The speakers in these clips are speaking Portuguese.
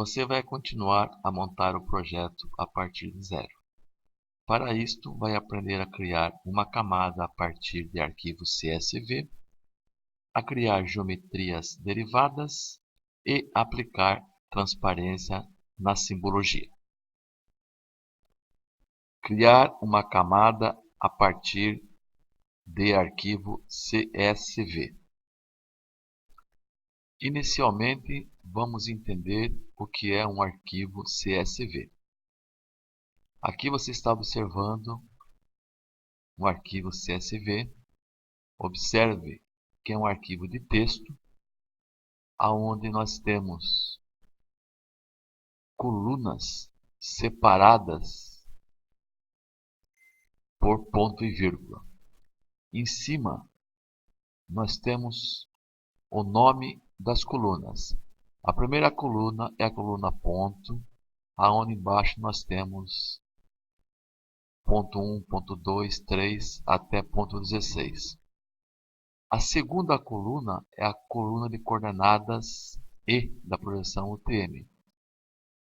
Você vai continuar a montar o projeto a partir de zero. Para isto, vai aprender a criar uma camada a partir de arquivos CSV, a criar geometrias derivadas e aplicar transparência na simbologia. Criar uma camada a partir de arquivo CSV. Inicialmente, vamos entender o que é um arquivo CSV. Aqui você está observando um arquivo CSV. Observe que é um arquivo de texto, onde nós temos colunas separadas por ponto e vírgula. Em cima, nós temos o nome das colunas. A primeira coluna é a coluna ponto, aonde embaixo nós temos ponto 1, ponto 2, 3 até ponto 16. A segunda coluna é a coluna de coordenadas E da projeção UTM.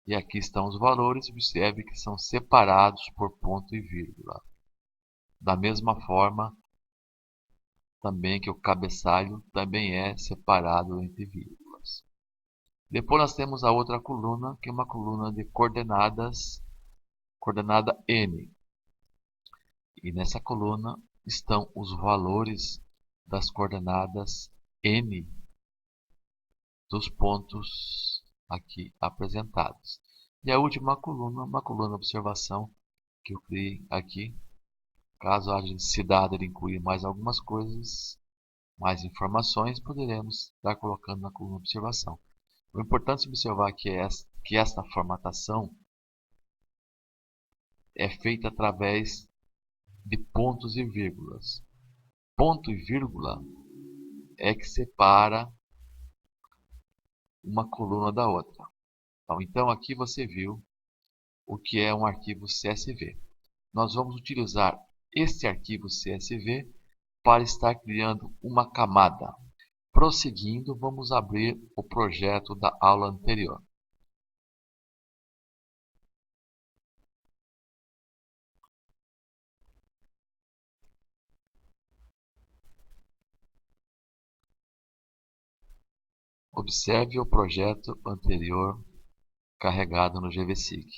E aqui estão os valores, observe que são separados por ponto e vírgula. Da mesma forma, também que o cabeçalho também é separado entre vírgulas. Depois nós temos a outra coluna, que é uma coluna de coordenadas, coordenada N. E nessa coluna estão os valores das coordenadas N dos pontos aqui apresentados. E a última coluna, uma coluna de observação que eu criei aqui. Caso haja necessidade de incluir mais algumas coisas, mais informações, poderemos estar colocando na coluna de observação. O importante observar que esta formatação é feita através de pontos e vírgulas. Ponto e vírgula é que separa uma coluna da outra. Então aqui você viu o que é um arquivo CSV. Nós vamos utilizar este arquivo CSV para estar criando uma camada. Prosseguindo, vamos abrir o projeto da aula anterior. Observe o projeto anterior carregado no GVSIG.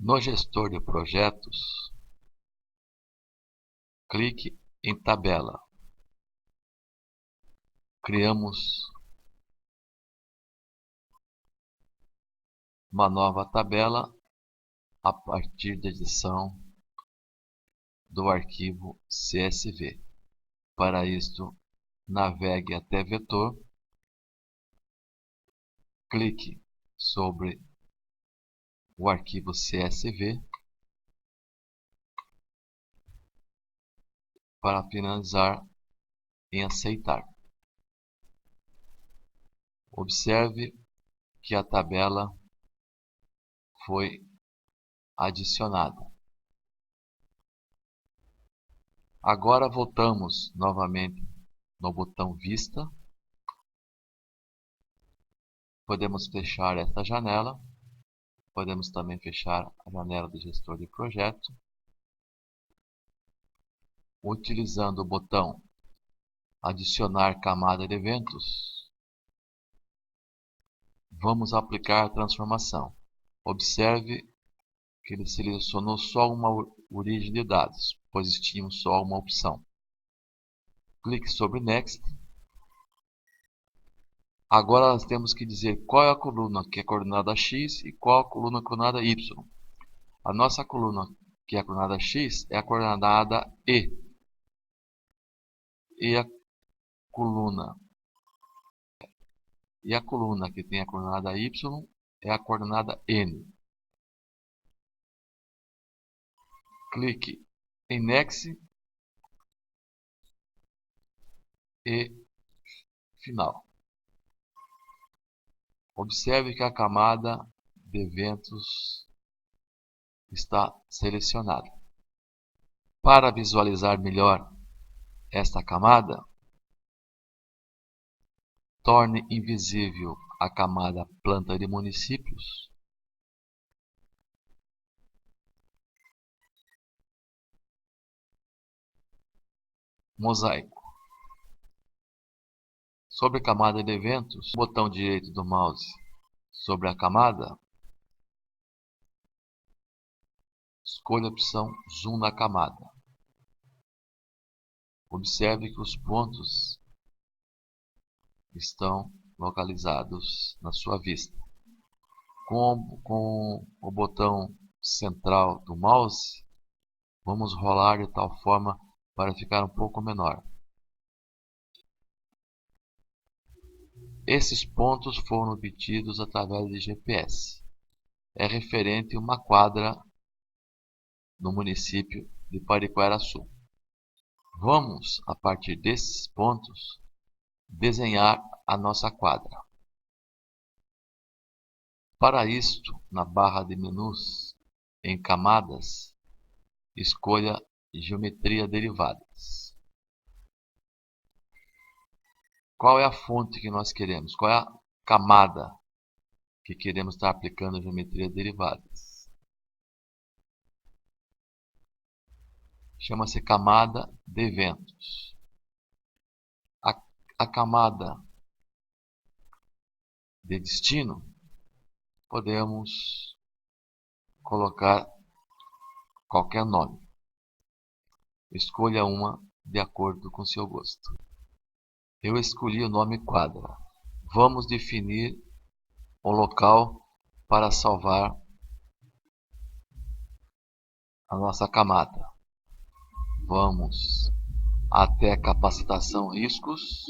No gestor de projetos, clique em tabela. Criamos uma nova tabela a partir da edição do arquivo CSV. Para isto, navegue até vetor, clique sobre o arquivo CSV para finalizar em aceitar. Observe que a tabela foi adicionada. Agora voltamos novamente no botão Vista. Podemos fechar esta janela. Podemos também fechar a janela do gestor de projeto. Utilizando o botão Adicionar camada de eventos, vamos aplicar a transformação. Observe que ele selecionou só uma origem de dados, pois tínhamos só uma opção. Clique sobre Next. Agora nós temos que dizer qual é a coluna que é coordenada X e qual a coluna coordenada Y. A nossa coluna que é a coordenada X é a coordenada E. E a coluna que tem a coordenada Y é a coordenada N. Clique em Next e final. Observe que a camada de eventos está selecionada. Para visualizar melhor esta camada, torne invisível a camada planta de municípios mosaico. Sobre a camada de eventos, botão direito do mouse sobre a camada, escolha a opção Zoom na camada. Observe que os pontos estão localizados na sua vista. Com o botão central do mouse, vamos rolar de tal forma para ficar um pouco menor. Esses pontos foram obtidos através de GPS. É referente a uma quadra no município de Pariquera-Açu. Vamos, a partir desses pontos, desenhar a nossa quadra. Para isto, na barra de menus, em camadas, escolha Geometria Derivadas. Qual é a fonte que nós queremos? Qual é a camada que queremos estar aplicando a Geometria Derivadas? Chama-se camada de eventos. A camada de destino, podemos colocar qualquer nome. Escolha uma de acordo com seu gosto. Eu escolhi o nome quadra. Vamos definir o local para salvar a nossa camada. Vamos até capacitação riscos.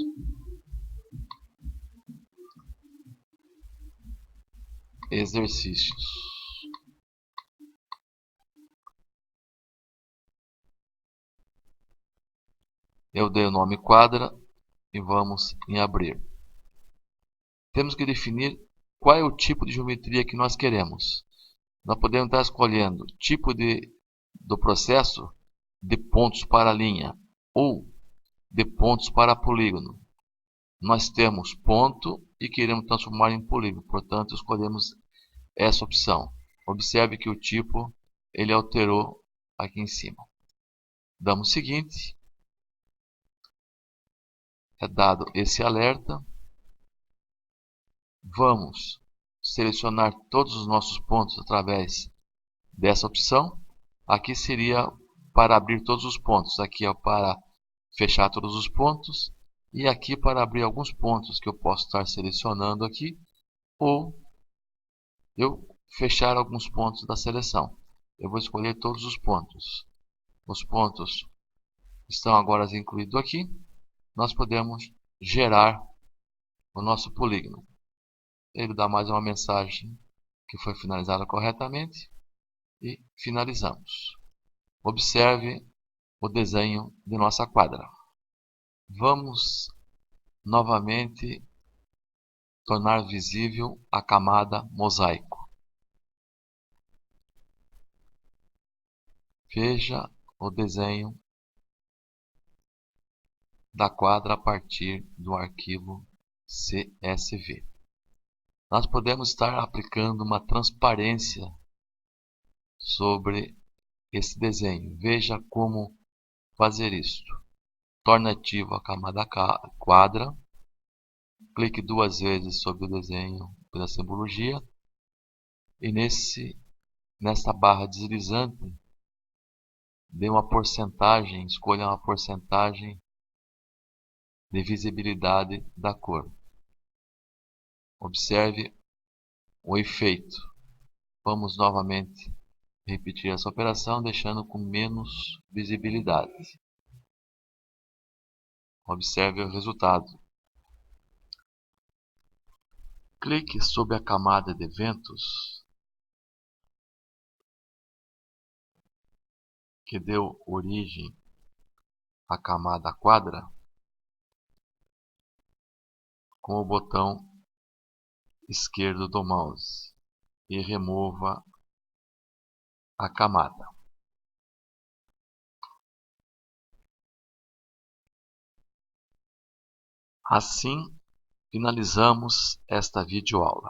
Exercícios. Eu dei o nome quadra e vamos em abrir. Temos que definir qual é o tipo de geometria que nós queremos. Nós podemos estar escolhendo tipo do processo de pontos para linha ou de pontos para polígono. Nós temos ponto e queremos transformar em polígono, portanto escolhemos essa opção. Observe que o tipo ele alterou aqui em cima. Damos seguinte. É dado esse alerta. Vamos selecionar todos os nossos pontos através dessa opção. Aqui seria para abrir todos os pontos. Aqui é para fechar todos os pontos. E aqui para abrir alguns pontos que eu posso estar selecionando aqui. Ou eu fechar alguns pontos da seleção. Eu vou escolher todos os pontos. Os pontos estão agora incluídos aqui. Nós podemos gerar o nosso polígono. Ele dá mais uma mensagem que foi finalizada corretamente e finalizamos. Observe o desenho de nossa quadra. Vamos novamente tornar visível a camada mosaico. Veja o desenho da quadra a partir do arquivo CSV. Nós podemos estar aplicando uma transparência sobre esse desenho. Veja como fazer isto. Torne ativo a camada quadra. Clique duas vezes sobre o desenho pela simbologia. E nessa barra deslizante, dê uma porcentagem, escolha uma porcentagem de visibilidade da cor. Observe o efeito. Vamos novamente repetir essa operação, deixando com menos visibilidade. Observe o resultado. Clique sobre a camada de eventos que deu origem à camada quadra com o botão esquerdo do mouse e remova a camada. Assim, finalizamos esta videoaula.